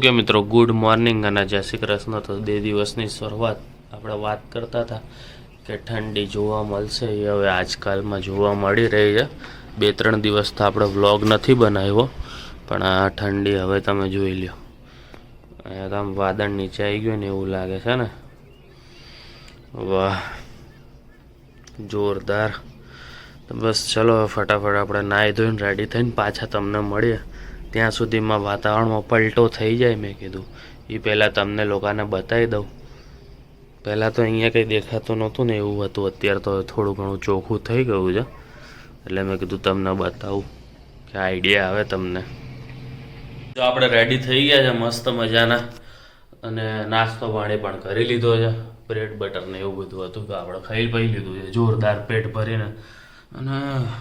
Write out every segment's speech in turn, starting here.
Okay મિત્રો, good morning અને જય શ્રી કૃષ્ણ. તો 2 દિવસની શરૂઆત આપણે વાત કરતા હતા કે ઠંડી જોવા મળશે, એ હવે આજકાલમાં જોવા મળી રહી છે. 2-3 દિવસ તો આપણે વ્લોગ નથી બનાવ્યો, પણ આ ઠંડી હવે તમે જોઈ લ્યો. અહીંયા તો આમ વાદળ નીચે આવી ગયું ને એવું લાગે છે ને. વાહ, જોરદાર. તો બસ ચલો ફટાફટ આપણે નાહી ધોઈને રેડી થઈને પાછા તમને મળીએ. ત્યાં સુધીમાં વાતાવરણમાં પલટો થઈ જાય. મેં કીધું એ પહેલાં તમને લોકોને બતાવી દઉં. પહેલાં તો અહીંયા કંઈ દેખાતું નહોતું ને એવું હતું, અત્યારે તો થોડું ઘણું ચોખ્ખું થઈ ગયું છે. એટલે મેં કીધું તમને બતાવું કે આઈડિયા આવે તમને. તો આપણે રેડી થઈ ગયા છે મસ્ત મજાના, અને નાસ્તો પાણી પણ કરી લીધો છે. બ્રેડ બટર ને એવું બધું હતું તો આપણે ખાઈ પી લીધું છે જોરદાર પેટ ભરીને. અને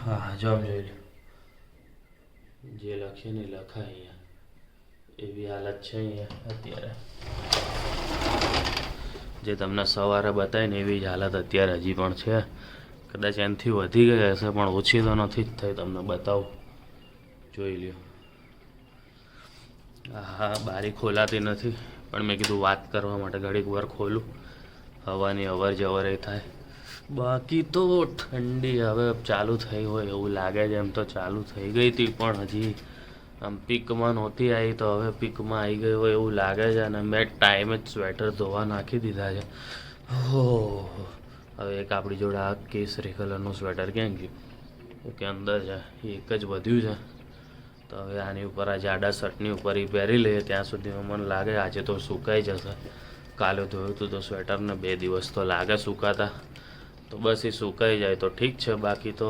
હા જોઈ લો, જે લખીએ ને લખાય અહીંયા, એવી હાલત છે અહીંયા અત્યારે. જે તમને સવારે બતાવીને એવી જ હાલત અત્યારે હજી પણ છે. કદાચ એનાથી વધી ગઈ હશે પણ ઓછી તો નથી જ થઈ. તમને બતાવું, જોઈ લ્યો. હા, બારી ખોલાતી નથી, પણ મેં કીધું વાત કરવા માટે ઘડીક વાર ખોલું, હવાની અવર જવર એ થાય. બાકી તો ઠંડી હવે ચાલુ થઈ હોય એવું લાગે છે. એમ તો ચાલુ થઈ ગઈ હતી પણ હજી આમ પીકમાં નહોતી આવી, તો હવે પીકમાં આવી ગઈ હોય એવું લાગે છે. અને મેં ટાઈમે જ સ્વેટર ધોવા નાખી દીધા છે. હો, હવે એક આપણી જોડે આ કેસરી કલરનું સ્વેટર ક્યાં ગયું? કે અંદર છે, એક જ વધ્યું છે. તો હવે આની ઉપર આ જાડા શર્ટની ઉપર એ પહેરી લઈએ. ત્યાં સુધીમાં મને લાગે આજે તો સુકાઈ જશે. કાલે ધોયું હતું તો સ્વેટરને 2 દિવસ તો લાગે સુકાતા. તો બસ એ સુકાઈ જાય તો ઠીક છે. બાકી તો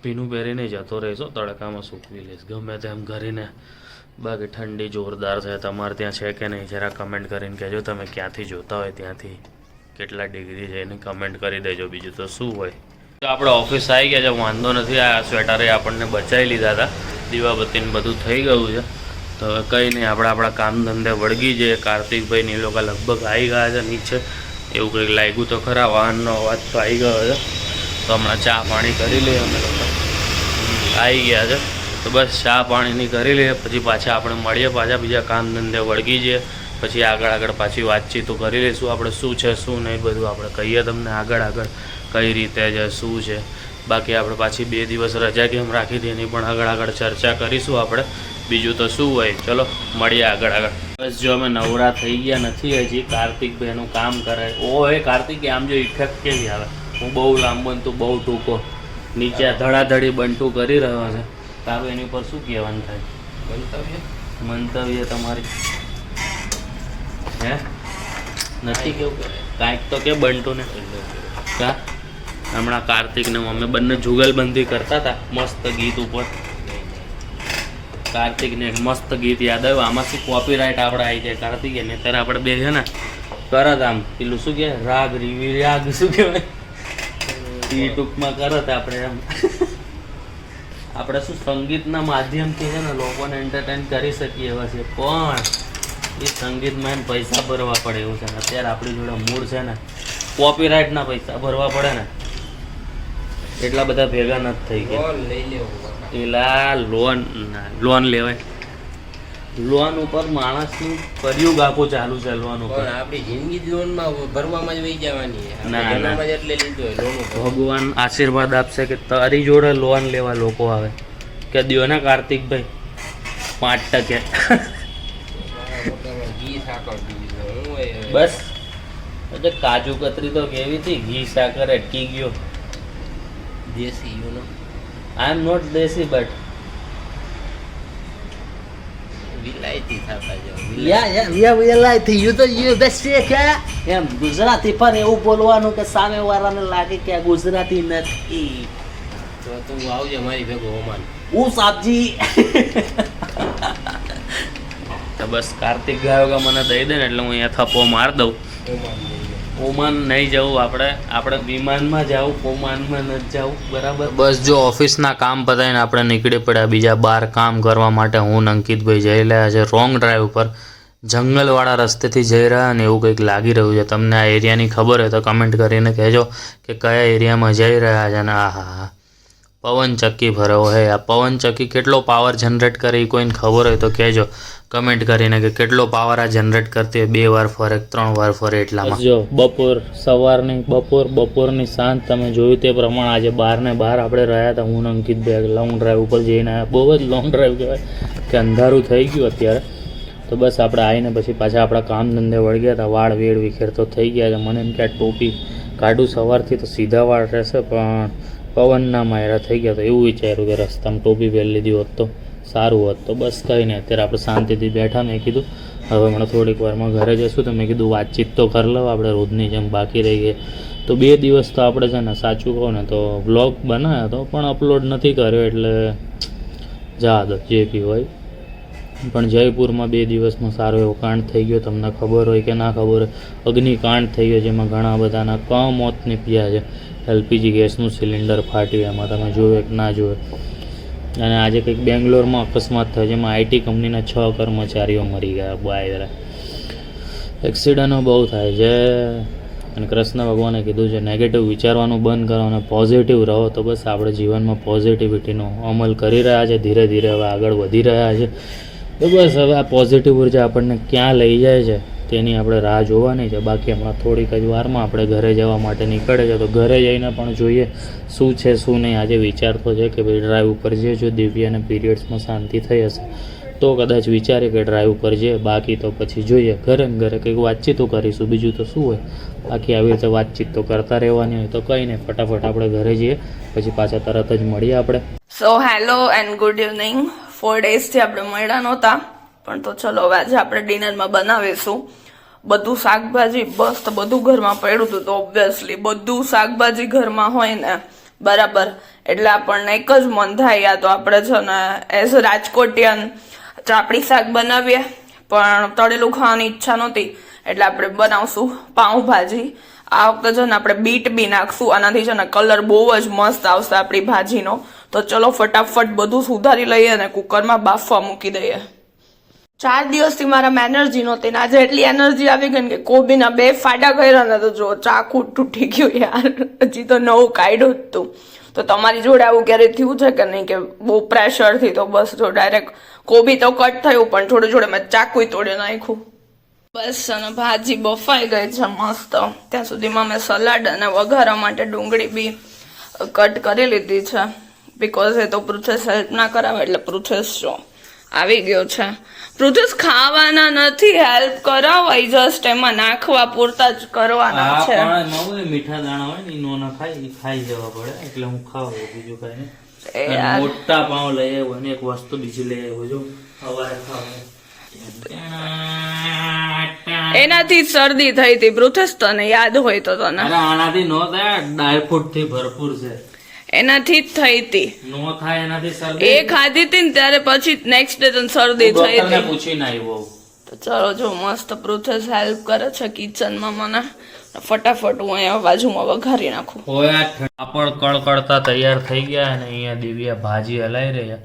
ભીનું પહેરીને જતો રહીશો, તડકામાં સૂકવી લઈશ ગમે તેમ કરીને. બાકી ઠંડી જોરદાર છે. તમારે ત્યાં છે કે નહીં જરા કમેન્ટ કરીને કહેજો. તમે ક્યાંથી જોતા હોય ત્યાંથી કેટલા ડિગ્રી છે એને કમેન્ટ કરી દેજો. બીજું તો શું હોય. તો આપણે ઓફિસ આવી ગયા છે, વાંધો નથી. આ સ્વેટરે આપણને બચાવી લીધા હતા. દીવાબત્તીને બધું થઈ ગયું છે. તો હવે કંઈ નહીં, આપણે આપણા કામ ધંધે વળગી જઈએ. કાર્તિકભાઈ ને એ લોકો લગભગ આવી ગયા છે નીચે, એવું કંઈક લાગ્યું તો ખરા. વાહનનો અવાજ તો આવી ગયો છે. તો હમણાં ચા પાણી કરી લઈએ. અમે લોકો આવી ગયા છે તો બસ ચા પાણીની કરી લઈએ, પછી પાછા આપણે મળીએ. પાછા બીજા કામ ધંધે વળગી જઈએ. પછી આગળ પાછી વાતચીતો કરી લઈશું. આપણે શું છે શું નહીં બધું આપણે કહીએ તમને આગળ કઈ રીતે છે શું છે. બાકી આપણે પાછી 2 દિવસ રજા કેમ રાખી હતી એની પણ આગળ ચર્ચા કરીશું આપણે. બીજું તો શું હોય. ચલો મળીએ આગળ. બસ જો અમે નવરા થઈ ગયા નથી હજી. કાર્તિકભાઈનું કામ કરે. ઓહે કાર્તિક, આમ જો ઇફેક્ટ કેવી આવે. હું બહુ લાંબો ને તું બહુ ટૂંકો. નીચે ધડાધડી બંટું કરી રહ્યો છે. તારું એની ઉપર શું કહેવાનું થાય? મંતવ્ય તમારી હે નથી કેવું? કાંઈક તો કે બંટુ ને કા હમણાં કાર્તિક ને અમે બંને જુગલબંધી કરતા હતા મસ્ત ગીત ઉપર. કાર્તિક ને મસ્ત ગીત યાદ આવ્યું. આમાં શું કોપીરાઇટ આપણે આવી જાય કાર્તિક ને ત્યારે આપણે બે છે ને કરત આમ પેલું શું કે રાગ રાગ શું કહેવાય એ ટૂંકમાં કરત આપણે એમ. આપણે શું સંગીતના માધ્યમથી છે ને લોકોને એન્ટરટેન કરી શકીએ એવા છે, પણ એ સંગીતમાં એને પૈસા ભરવા પડે એવું છે. અત્યારે આપણી જોડે મૂળ છે ને કોપીરાઇટના પૈસા ભરવા પડે ને એટલા બધા ભેગા નથી થઈ ગયા. એલા લોન લેવાય. લોન ઉપર માણસનું કરિયુગ આખું ચાલુ છે. લોન ઉપર આપણી જિંદગી લોનમાં ભરવામાં જ વહી જવાની. એટલે લીધો લોન. ભગવાન આશીર્વાદ આપશે કે તારી જોડે લોન લેવા લોકો આવે કે દ્યો ને કાર્તિકભાઈ 5%. બસ એટલે કાજુ કતરી તો કેવી હતી, ઘી સાકર અટકી ગયો. Desi you know I am not desi but vilayati થતા જાવ. વિલાયતી યુ તો યુ બેસ્ટ કે એમ ગુજરાતી પર એવું બોલવાનું કે સામે વાળાને લાગે કે આ ગુજરાતી નથી. તો તું આવજે મારી ભેગો ઓમાન. હું સાબજી તો બસ કાર્તિક ગાયો કે મને દઈ દે ને એટલે હું અહીંયા થપ્પો માર દઉં. ઓમાન નહીં જવું, આપણે વિમાનમાં જવું, ઓમાનમાં નથી જવું. બરાબર. બસ જો ઓફિસના કામ પતાવીને આપણે નીકળી પડ્યા બીજા 12 કામ કરવા માટે. હું અંકિતભાઈ જઈ રહ્યા છે રોંગ ડ્રાઈવ ઉપર, જંગલવાળા રસ્તેથી જઈ રહ્યા અને એવું કંઈક લાગી રહ્યું છે. તમને આ એરિયાની ખબર હોય તો કમેન્ટ કરીને કહેજો કે કયા એરિયામાં જઈ રહ્યા છે. અને હા પવનચક્કી ભર્યો હે. આ પવનચક્કી કેટલો પાવર જનરેટ કરે એ કોઈને ખબર હોય તો કહેજો. કમેન્ટ કરીને કે કેટલો પાવર આ જનરેટ કરતી હોય, 2 વાર ફરે 3 વાર ફરે એટલામાં. જો બપોર સવારની બપોરની સાંજ તમે જોયું તે પ્રમાણે આજે 12 ને 12 આપણે રહ્યા હતા. હું અંકિતભાઈ લોંગ ડ્રાઈવ ઉપર જઈને આવ્યા. બહુ જ લોંગ ડ્રાઈવ કહેવાય કે અંધારું થઈ ગયું અત્યારે. તો બસ આપણે આવીને પછી પાછા આપણા કામ ધંધે વળગ્યા હતા. વાળ વેડ વિખેર તો થઈ ગયા છે. મને એમ કે આ ટોપી કાઢું સવારથી તો સીધા વાળ રહેશે, પણ પવનના માયરા થઈ ગયા. તો એવું વિચાર્યું કે રસ્તામાં ટોપી પહેરી લીધી હોત તો સારું હોત. તો બસ કંઈ નહીં, અત્યારે આપણે શાંતિથી બેઠા. મેં કીધું હવે હમણાં થોડીક વારમાં ઘરે જશું. તો મેં કીધું વાતચીત તો કરી લઉં, આપણે રોજની જેમ બાકી રહી ગઈ. તો 2 દિવસ તો આપણે છે ને સાચું કહો ને તો વ્લોગ બનાવ્યો હતો પણ અપલોડ નથી કર્યો, એટલે જા દો જે બી હોય. પણ જયપુરમાં 2 દિવસમાં સારો એવો કાંડ થઈ ગયો. તમને ખબર હોય કે ના ખબર હોય, અગ્નિકાંડ થઈ ગયો જેમાં ઘણા બધાના કમોત નીપજ્યા છે. LPG ગેસનું સિલિન્ડર ફાટ્યું, એમાં તમે જોયું કે ના જોયું. અને આજે કંઈક બેંગ્લોરમાં અકસ્માત થયો જેમાં IT કંપનીના 6 કર્મચારીઓ મરી ગયા. બાય એક્સિડન્ટો બહુ થાય છે. અને કૃષ્ણ ભગવાને કીધું છે નેગેટિવ વિચારવાનું બંધ કરો અને પોઝિટિવ રહો. તો બસ આપણે જીવનમાં પોઝિટિવિટીનો અમલ કરી રહ્યા છે. ધીરે ધીરે હવે આગળ વધી રહ્યા છે. તો બસ હવે આ પોઝિટિવ ઉર્જા આપણને ક્યાં લઈ જાય છે તેની આપણે રાહ જોવાની છે. બાકી હમણાં થોડીક જ વારમાં આપણે ઘરે જવા માટે નીકળે છે. તો ઘરે જઈને પણ જોઈએ શું છે શું નહીં. આજે વિચારતો છે કે ભાઈ ડ્રાઈવ ઉપર જઈએ. જો દિવ્યાને પીરિયડ્સમાં શાંતિ થઈ હશે તો કદાચ વિચારે કે ડ્રાઈવ ઉપર જઈએ. બાકી તો પછી જોઈએ ઘરે કંઈક વાતચીતો કરીશું. બીજું તો શું હોય, બાકી આવી રીતે વાતચીત તો કરતા રહેવાની હોય. તો કંઈ નહીં, ફટાફટ આપણે ઘરે જઈએ, પછી પાછા તરત જ મળીએ આપણે. So hello and good evening. 4 ડેઝથી આપણે મળ્યા નહોતા, પણ તો ચલો હવે આજે આપણે ડિનરમાં બનાવીશું. બધું શાકભાજી બસ તો બધું ઘરમાં પડ્યું હતું. તો ઓબ્વિયસલી બધું શાકભાજી ઘરમાં હોય ને બરાબર, એટલે આપણને એક જ મન થાય, યા તો આપણે છે ને એઝ રાજકોટિયન ચાપડી શાક બનાવીએ, પણ તળેલું ખાવાની ઈચ્છા નહોતી એટલે આપણે બનાવશું પાઉંભાજી. આ વખતે છે ને આપણે બીટ બી નાખશું, આનાથી છે ને કલર બહુ જ મસ્ત આવશે આપણી ભાજીનો. તો ચલો ફટાફટ બધું સુધારી લઈએ અને કુકરમાં બાફવા મૂકી દઈએ. 4 દિવસથી મારામાં એનર્જી નહોતી ને આજે એટલી એનર્જી આવી ગઈ ને કે કોબીના 2 ફાડા કર્યા ને તો જો ચાકુ તૂટી ગયું યાર. હજી તો નવું કાઢ્યું જ તું. તો તમારી જોડે આવું ક્યારે થયું છે કે નહીં કે બહુ પ્રેશરથી? તો બસ જો ડાયરેક્ટ કોબી તો કટ થયું પણ જોડે જોડે મેં ચાકુય તોડી નાખ્યું. બસ અને ભાજી બફાઈ ગઈ છે મસ્ત. ત્યાં સુધીમાં મેં સલાડ અને વઘારવા માટે ડુંગળી બી કટ કરી લીધી છે. બિકોઝ એ તો પ્રોસેસ હેલ્પ ના કરાવે એટલે પ્રોસેસ જો આવી ગયો છે. પ્રોસેસ ખાવાના નથી, હેલ્પ કરાવાય, જસ્ટ એમાં નાખવા પૂરતા જ કરવાના છે. મીઠા દાણા હોય ને નો ના ખાઈ જવા પડે એટલે હું ખાવ, બીજું કઈ નહીં. મોટા પાઉં લઈ આવ્યો અને એક વસ્તુ બીજી લઈ આવ્યો જો સવારે ખાવા. એનાથી શરદી થઈ હતી પ્રોસેસ, તને યાદ હોય તો તને? આનાથી નો થાય, ડાયફ્રૂટ થી ભરપૂર છે. એનાથી જ થઈ હતી. નો થાય એનાથી શરદી. એ ખાધી હતી ને ત્યારે પછી નેક્સ્ટ ડે તને શરદી થઈ હતી. પૂછીને આવ્યો. તો ચલો જો મસ્ત પ્રોસેસ હેલ્પ કરે છે કિચનમાં મને. ફટાફટ હું અહીંયા બાજુમાં વઘારી નાખું. પાપડ કળકળતા તૈયાર થઈ ગયા અને અહીંયા દિવ્યા ભાજી હલાઈ રહ્યા.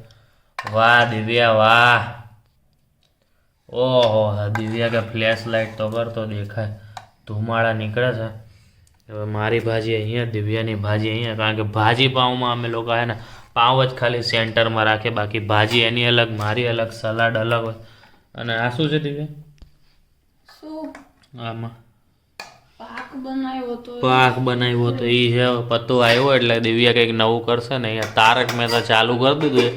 વાહ દિવ્યા વાહ. ઓહો દિવ્યા કે ફ્લેશ લાઇટ તો કરતો દેખાય, ધુમાડા નીકળે છે. હવે મારી ભાજી અહીંયા, દિવ્યાની ભાજી અહીંયા. કારણ કે ભાજી પાઉંમાં અમે લોકો હે ને પાઉં જ ખાલી સેન્ટરમાં રાખે, બાકી ભાજી એની અલગ મારી અલગ, સલાડ અલગ હોય. અને આ શું છે દિવ્યા? આમાં પાક બનાવ્યો તો એ છે પત્તો આવ્યો એટલે દિવ્યા કંઈક નવું કરશે ને. અહીંયા તારક મહેતા ચાલુ કરી દીધું.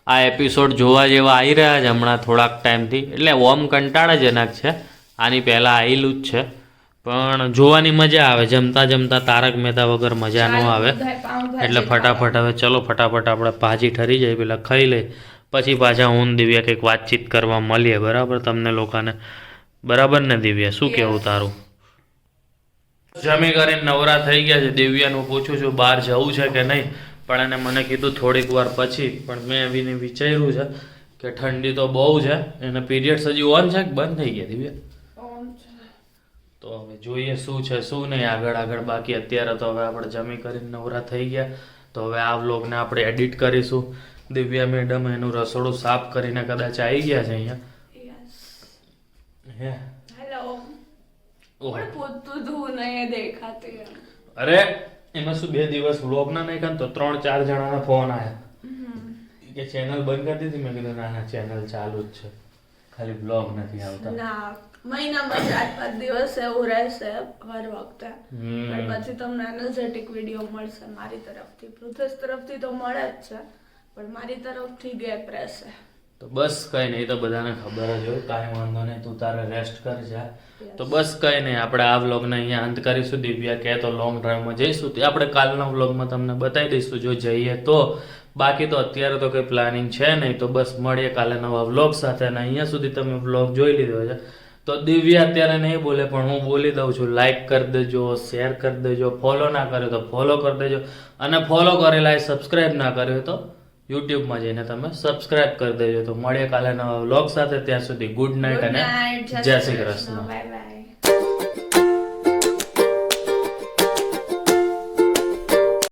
આ એપિસોડ જોવા જેવા આવી રહ્યા છે હમણાં થોડાક ટાઈમથી, એટલે ઓમ કંટાળાજનક છે. આની પહેલાં આવેલું જ છે પણ જોવાની મજા આવે. જમતા જમતા તારક મહેતા વગર મજા ન આવે. એટલે ફટાફટ હવે ચલો ફટાફટ આપણે ભાજી ઠરી જાય પેલા ખાઈ લઈ, પછી પાછા હું દિવ્યા કંઈક વાતચીત કરવા મળીએ. બરાબર તમને લોકોને? બરાબર ને દિવ્યા, શું કહેવું તારું? જમી કરીને નવરા થઈ ગયા છે. દિવ્યાનું પૂછું છું બહાર જવું છે કે નહીં, પણ એને મને કીધું થોડીક વાર પછી. પણ મેં એવીને વિચાર્યું છે કે ઠંડી તો બહુ છે. એને પીરિયડ્સ હજી ઓન છે કે બંધ થઈ ગયા દિવ્યા? તો હવે જોઈએ શું છે શું નહીં આગળ. બાકી અત્યારે તો હવે આપણે જમી કરીને નવરા થઈ ગયા. તો હવે આ વ્લોગને આપણે એડિટ કરીશું. દિવ્યા મેડમ એનું રસોડું સાફ કરીને કદાચ આવી ગયા છે અહીંયા. અરે એમાં શું 2 દિવસ વ્લોગ ના નહીં કરે તો 3-4 જણાના ફોન આવ્યા કે ચેનલ બંધ કરી દીધી. મેં કીધું ના ચેનલ ચાલુ જ છે. ખાલી બ્લોગ નથી આવતા. ના મહિનામાં 4-5 દિવસ એવું રહેશે હર વખતે, પણ પછી તમને એનર્જેટિક વિડીયો મળશે મારી તરફથી. પૃથ્વી તરફથી તો મળે જ છે, પણ મારી તરફથી ગેપ રહેશે. તો બસ કઈ નહીં, તો બધાને ખબર જ હોય, કાંઈ વાંધો નહીં, તું તારે રેસ્ટ કર જા. તો બસ કઈ નહીં, આપણે આ વ્લોગને અહીંયા અંત કરીશું. દિવ્યા કહે તો લોંગ ડ્રાઈવમાં જઈશું, તે આપણે કાલના વ્લોગમાં તમને બતાવી દઈશું જો જઈએ તો. બાકી તો અત્યારે તો કંઈ પ્લાનિંગ છે નહીં. તો બસ મળીએ કાલે નવા વ્લોગ સાથે. અને અહીંયા સુધી તમે વ્લોગ જોઈ લીધો છે તો દિવ્યા અત્યારે નહીં બોલે, પણ હું બોલી દઉં છું. લાઈક કરી દેજો, શેર કરી દેજો, ફોલો ના કર્યો તો ફોલો કરી દેજો, અને ફોલો કરેલા સબસ્ક્રાઈબ ના કર્યો તો યુટ્યુબમાં જઈને તમે સબસ્ક્રાઇબ કરી દેજો. તો મળીએ કાલે નવા વ્લોગ સાથે. ત્યાં સુધી ગુડ નાઇટ અને જય શ્રી કૃષ્ણ. Bye bye.